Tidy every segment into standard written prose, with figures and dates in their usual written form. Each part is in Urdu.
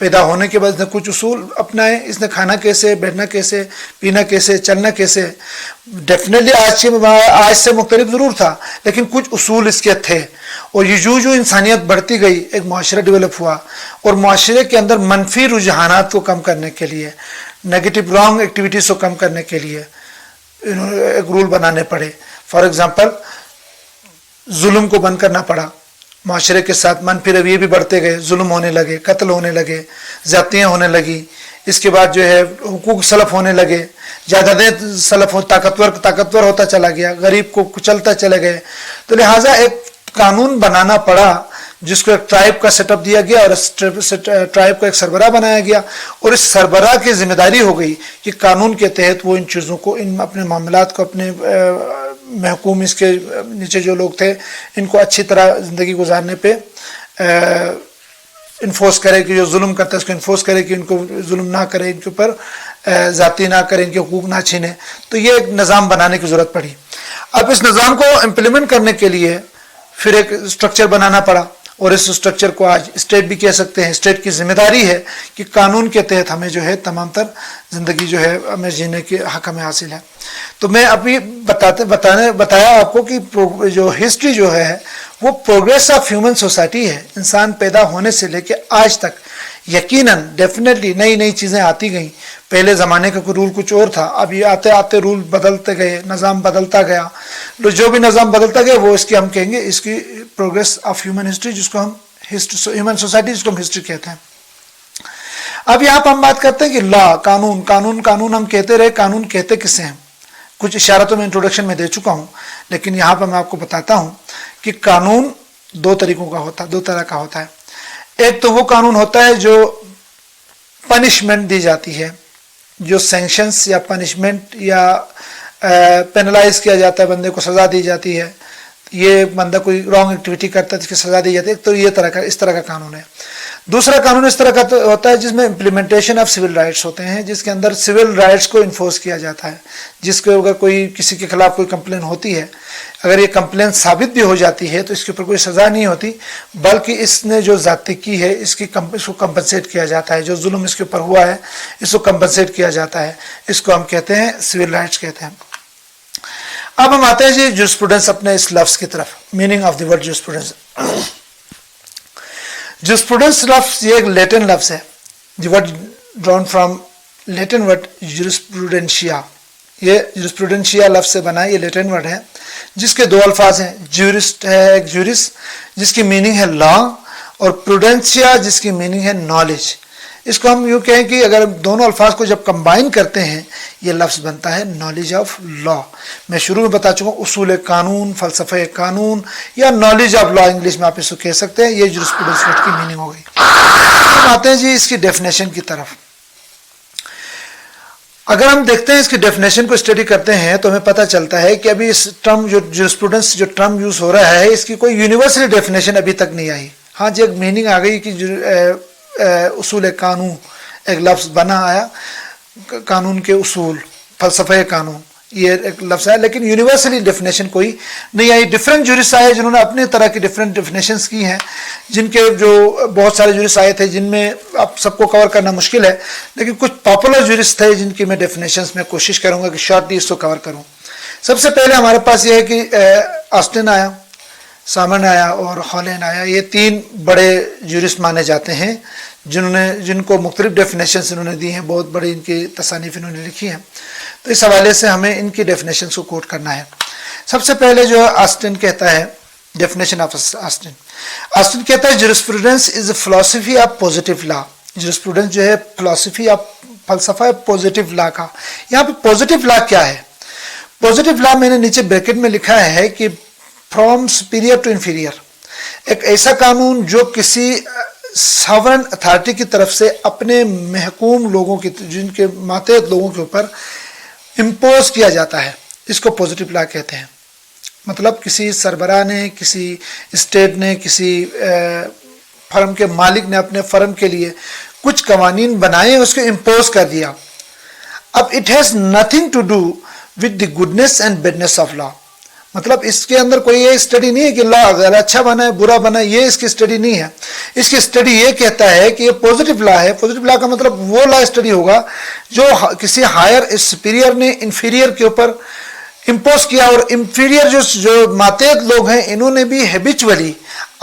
پیدا ہونے کے بعد اس نے کچھ اصول اپنائے. اس نے کھانا کیسے, بیٹھنا کیسے, پینا کیسے, چلنا کیسے, ڈیفینیٹلی آج سے مختلف ضرور تھا, لیکن کچھ اصول اس کے تھے. اور یہ جو انسانیت بڑھتی گئی, ایک معاشرہ ڈیولپ ہوا, اور معاشرے کے اندر منفی رجحانات کو کم کرنے کے لیے, نیگیٹو رانگ ایکٹیویٹیز کو کم کرنے کے لیے ایک رول بنانے پڑے. فار ایگزامپل, ظلم کو بند کرنا پڑا, معاشرے کے ساتھ منفی رویے بھی بڑھتے گئے, ظلم ہونے لگے, قتل ہونے لگے, زیادتیاں ہونے لگی. اس کے بعد جو ہے حقوق سلب ہونے لگے, جائیدادیں سلب طاقتور ہوتا چلا گیا, غریب کو کچلتا چلے گئے. تو لہٰذا ایک قانون بنانا پڑا جس کو ایک ٹرائب کا سیٹ اپ دیا گیا, اور اس ٹرائب کو ایک سربراہ بنایا گیا, اور اس سربراہ کی ذمہ داری ہو گئی کہ قانون کے تحت وہ ان چیزوں کو, ان اپنے معاملات کو, اپنے محکوم اس کے نیچے جو لوگ تھے, ان کو اچھی طرح زندگی گزارنے پہ انفورس کرے, کہ جو ظلم کرتا ہے اس کو انفورس کرے, کہ ان کو ظلم نہ کرے, ان کے اوپر ذاتی نہ کرے, ان کے حقوق نہ چھینے. تو یہ ایک نظام بنانے کی ضرورت پڑی. اب اس نظام کو امپلیمنٹ کرنے کے لیے پھر ایک اسٹرکچر بنانا پڑا, اور اس اسٹرکچر کو آج اسٹیٹ بھی کہہ سکتے ہیں. اسٹیٹ کی ذمہ داری ہے کہ قانون کے تحت ہمیں جو ہے تمام تر زندگی جو ہے ہمیں جینے کے حق ہمیں حاصل ہے. تو میں ابھی بتایا آپ کو کہ جو ہسٹری جو ہے وہ پروگریس آف ہیومن سوسائٹی ہے. انسان پیدا ہونے سے لے کے آج تک یقیناً ڈیفینیٹلی نئی نئی چیزیں آتی گئیں. پہلے زمانے کا کوئی رول کچھ اور تھا, اب یہ آتے آتے رول بدلتے گئے, نظام بدلتا گیا. جو بھی نظام بدلتا گیا وہ اس کی ہم کہیں گے اس کی پروگریس آف ہیومن ہسٹری, جس کو ہم ہیومن سوسائٹی, جس کو ہم ہسٹری کہتے ہیں. اب یہاں پہ ہم بات کرتے ہیں کہ لا, قانون قانون قانون ہم کہتے رہے. قانون کہتے کسے ہیں؟ کچھ اشارہ تو میں انٹروڈکشن میں دے چکا ہوں, لیکن یہاں پہ میں آپ کو بتاتا ہوں کہ قانون دو طرح کا ہوتا ہے. ایک تو وہ قانون ہوتا ہے جو پنشمنٹ دی جاتی ہے, جو سینکشنز یا پنشمنٹ یا پینلائز کیا جاتا ہے, بندے کو سزا دی جاتی ہے. یہ بندہ کوئی رانگ ایکٹیویٹی کرتا ہے, اس کی سزا دی جاتی ہے. تو یہ اس طرح کا قانون ہے. دوسرا قانون اس طرح کا ہوتا ہے جس میں امپلیمنٹیشن آف سول رائٹس ہوتے ہیں, جس کے اندر سول رائٹس کو انفورس کیا جاتا ہے. جس کو اگر کوئی کسی کے خلاف کوئی کمپلین ہوتی ہے, اگر یہ کمپلین ثابت بھی ہو جاتی ہے تو اس کے اوپر کوئی سزا نہیں ہوتی, بلکہ اس نے جو زیادتی کی ہے اس کو کمپنسیٹ کیا جاتا ہے. جو ظلم اس کے اوپر ہوا ہے اس کو کمپنسیٹ کیا جاتا ہے. اس کو ہم کہتے ہیں سول رائٹس کہتے ہیں. اب ہم آتے ہیں جی جورسپروڈنس, اپنے اس لفظ کی طرف. Meaning of the word jurisprudence. Jurisprudence لفظ یہ ایک لیٹن لفظ ہے. The word drawn from Latin word jurisprudentia. یہ جورسپروڈنشیا لفظ سے بنا ہے, یہ لیٹن ورڈ ہے جس کے دو الفاظ ہیں. جورسٹ ہے ایک جورس جس کی میننگ ہے لا, اور پروڈنشیا جس کی میننگ ہے نالج. اس کو ہم یوں کہیں کہ اگر دونوں الفاظ کو جب کمبائن کرتے ہیں یہ لفظ بنتا ہے نالج آف لا. میں شروع میں بتا چکا ہوں اصول قانون, فلسفہ قانون, یا نالج آف لا انگلش میں آپ اس کو کہہ سکتے ہیں. یہ جورسپروڈنس ورڈ کی میننگ ہو گئی. ہم آتے ہیں جی اس کی ڈیفینیشن کی طرف. اگر ہم دیکھتے ہیں اس کی ڈیفینیشن کو اسٹڈی کرتے ہیں تو ہمیں پتہ چلتا ہے کہ ابھی اس ٹرم جو جورسپروڈنس جو ٹرم یوز ہو رہا ہے اس کی کوئی یونیورسل ڈیفینیشن ابھی تک نہیں آئی. ہاں جی, ایک میننگ آ گئی کہ اصول قانون ایک لفظ بنا آیا, قانون کے اصول, فلسفہ قانون, یہ ایک لفظ ہے, لیکن یونیورسلی ڈیفینیشن کوئی نہیں آئی. ڈفرینٹ جورس آئے جنہوں نے اپنے طرح کی ڈفرینٹ ڈیفینیشنس کی ہیں, جن کے جو بہت سارے جورس آئے تھے جن میں اب سب کو کور کرنا مشکل ہے, لیکن کچھ پاپولر جورس تھے جن کی میں ڈیفینیشنس میں کوشش کروں گا کہ شارٹلی اس کو کور کروں. سب سے پہلے ہمارے پاس یہ ہے کہ آسٹن آیا, سامن آیا اور ہالینڈ آیا. یہ تین بڑے جورس مانے جاتے ہیں جن کو مختلف ڈیفینیشنز انہوں نے دی ہیں, بہت بڑی ان کی تصانیف انہوں نے لکھی ہیں. تو اس حوالے سے ہمیں ان کی ڈیفینیشنز کو کوٹ کرنا ہے. سب سے پہلے جو آسٹن کہتا ہے, ڈیفینیشن آف آسٹن کہتا ہے جورسپروڈنس از اے فلسفی آف پازیٹیو لا. جورسپروڈنس جو ہے فلسفی آف فلسفہ پازیٹیو لا کا. یہاں پہ پازیٹیو لا کیا ہے؟ پازیٹیو لا میں نے نیچے بریکٹ میں لکھا ہے کہ فرام سپیریئر ٹو انفیریئر, ایک ایسا قانون جو کسی ساورن اتھارٹی کی طرف سے اپنے محکوم لوگوں کی, جن کے ماتحت لوگوں کے اوپر امپوز کیا جاتا ہے, اس کو پازیٹیو لا کہتے ہیں. مطلب کسی سربراہ نے, کسی اسٹیٹ نے, کسی فرم کے مالک نے اپنے فرم کے لیے کچھ قوانین بنائے, اس کو امپوز کر دیا. اب it has nothing to do with the goodness and badness of law. مطلب اس کے اندر کوئی یہ اسٹڈی نہیں ہے کہ لا اگر اچھا بنا ہے برا بنا ہے، یہ اس کی اسٹڈی نہیں ہے. اس کی اسٹڈی یہ کہتا ہے کہ یہ پوزیٹو لا ہے. پوزیٹو لا کا مطلب وہ لا اسٹڈی ہوگا جو کسی ہائر سپیریئر نے انفیریئر کے اوپر امپوز کیا، اور انفیریئر جو ماتحت لوگ ہیں انہوں نے بھی ہیبیچولی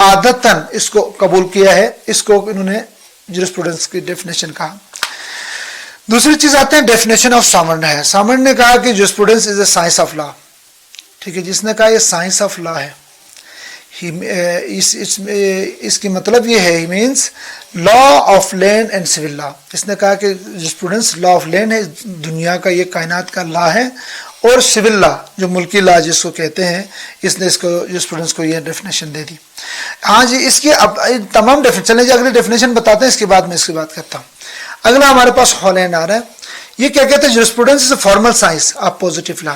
عادتاً اس کو قبول کیا ہے. اس کو انہوں نے جورسپروڈنس کی ڈیفینیشن کہا. دوسری چیز آتے ہیں ڈیفینیشن آف سامرن ہے. سامرن نے کہا کہ jurisprudence is a science of law. ٹھیک ہے، جس نے کہا یہ سائنس آف لا ہے. اس کی مطلب یہ ہے، he means law of land and civil law. اس نے کہا کہ جورسپروڈنس لا آف لینڈ ہے، دنیا کا، یہ کائنات کا لا ہے، اور سول لا جو ملکی لا جس کو کہتے ہیں، اس نے اس کو جورسپروڈنس کو یہ ڈیفینیشن دے دی. ہاں جی، اس کی اب تمام چلیں جی اگلی ڈیفینیشن بتاتے ہیں، اس کے بعد میں اس کی بات کرتا ہوں. اگلا ہمارے پاس ہالینڈ آ رہا ہے. یہ کیا کہتے ہیں؟ Jurisprudence is a formal science of positive law.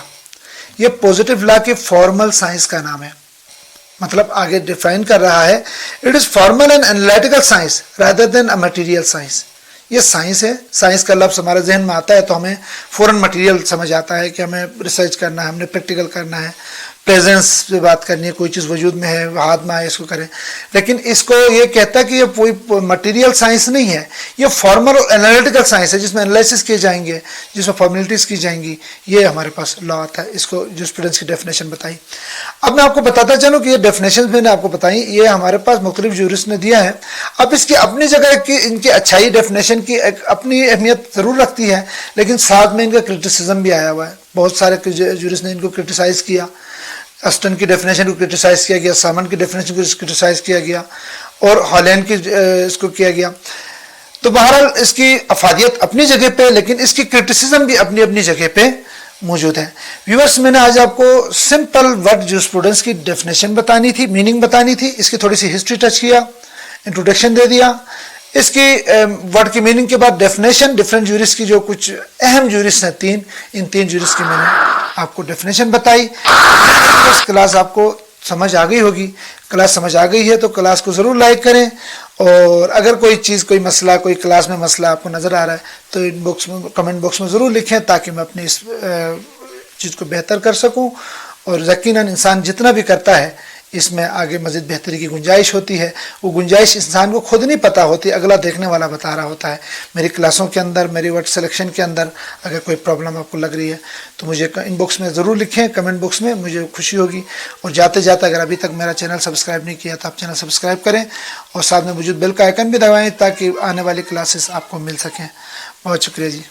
یہ پوزیٹو لا کی فارمل سائنس کا نام ہے. مطلب آگے ڈیفائن کر رہا ہے، it is formal and analytical science rather than a material science. یہ سائنس ہے. سائنس کا لفظ ہمارے ذہن میں آتا ہے تو ہمیں فوراً مٹیریل سمجھ آتا ہے کہ ہمیں ریسرچ کرنا ہے، ہم نے پریکٹیکل کرنا ہے، پریزنس پہ بات کرنی ہے، کوئی چیز وجود میں ہے، ہاتھ میں آئے اس کو کریں. لیکن اس کو یہ کہتا ہے کہ یہ کوئی مٹیریل سائنس نہیں ہے، یہ فارمل اور انالیٹیکل سائنس ہے، جس میں انالیسس کیے جائیں گے، جس میں فارمیلٹیز کی جائیں گی. یہ ہمارے پاس لا آتا ہے. اس کو جورسپروڈنس کی ڈیفینیشن بتائی. اب میں آپ کو بتاتا چلوں کہ یہ ڈیفینیشن میں نے آپ کو بتائی، یہ ہمارے پاس مختلف جورسٹ نے دیا ہے. اب اس کی اپنی جگہ کی ان کی اچھائی ڈیفینیشن کی ایک اپنی اہمیت ضرور رکھتی ہے، لیکن ساتھ میں ان کا کرٹیسزم بھی آیا ہوا ہے. بہت سارے جورسٹ نے ان کو کرٹیسائز کیا. اسٹن کی ڈیفینیشن کو کرٹیسائز کیا گیا، سامن کی ڈیفینیشن کو کرٹیسائز کیا گیا، اور ہالینڈ کی اس کو کیا گیا. تو بہرحال اس کی افادیت اپنی جگہ پہ، لیکن اس کی کرٹیسزم بھی اپنی اپنی جگہ پہ موجود ہے. ویورس، میں نے آج آپ کو سمپل ورڈ جورسپروڈنس کی ڈیفینیشن بتانی تھی، میننگ بتانی تھی. اس کی تھوڑی سی ہسٹری ٹچ کیا، انٹروڈکشن دے دیا. اس کی ورڈ کی میننگ کے بعد ڈیفینیشن، ڈفرینٹ جورس کی جو کچھ اہم جورس ہیں ان تین جورس کی میں نے آپ کو ڈیفینیشن بتائی. کلاس آپ کو سمجھ آ گئی ہوگی. کلاس سمجھ آ گئی ہے تو کلاس کو ضرور لائک کریں، اور اگر کوئی چیز، کوئی مسئلہ، کوئی کلاس میں مسئلہ آپ کو نظر آ رہا ہے تو ان باکس میں، کمنٹ باکس میں ضرور لکھیں، تاکہ میں اپنی اس چیز کو بہتر کر سکوں. اور یقیناً انسان جتنا بھی کرتا ہے اس میں آگے مزید بہتری کی گنجائش ہوتی ہے. وہ گنجائش انسان کو خود نہیں پتہ ہوتی، اگلا دیکھنے والا بتا رہا ہوتا ہے. میری کلاسوں کے اندر، میری ورڈ سلیکشن کے اندر اگر کوئی پرابلم آپ کو لگ رہی ہے تو مجھے ان باکس میں ضرور لکھیں، کمنٹ باکس میں، مجھے خوشی ہوگی. اور جاتے جاتے اگر ابھی تک میرا چینل سبسکرائب نہیں کیا تو آپ چینل سبسکرائب کریں، اور ساتھ میں موجود بیل کا آئیکن بھی دبائیں تاکہ آنے والی کلاسز آپ کو مل سکیں. بہت شکریہ جی.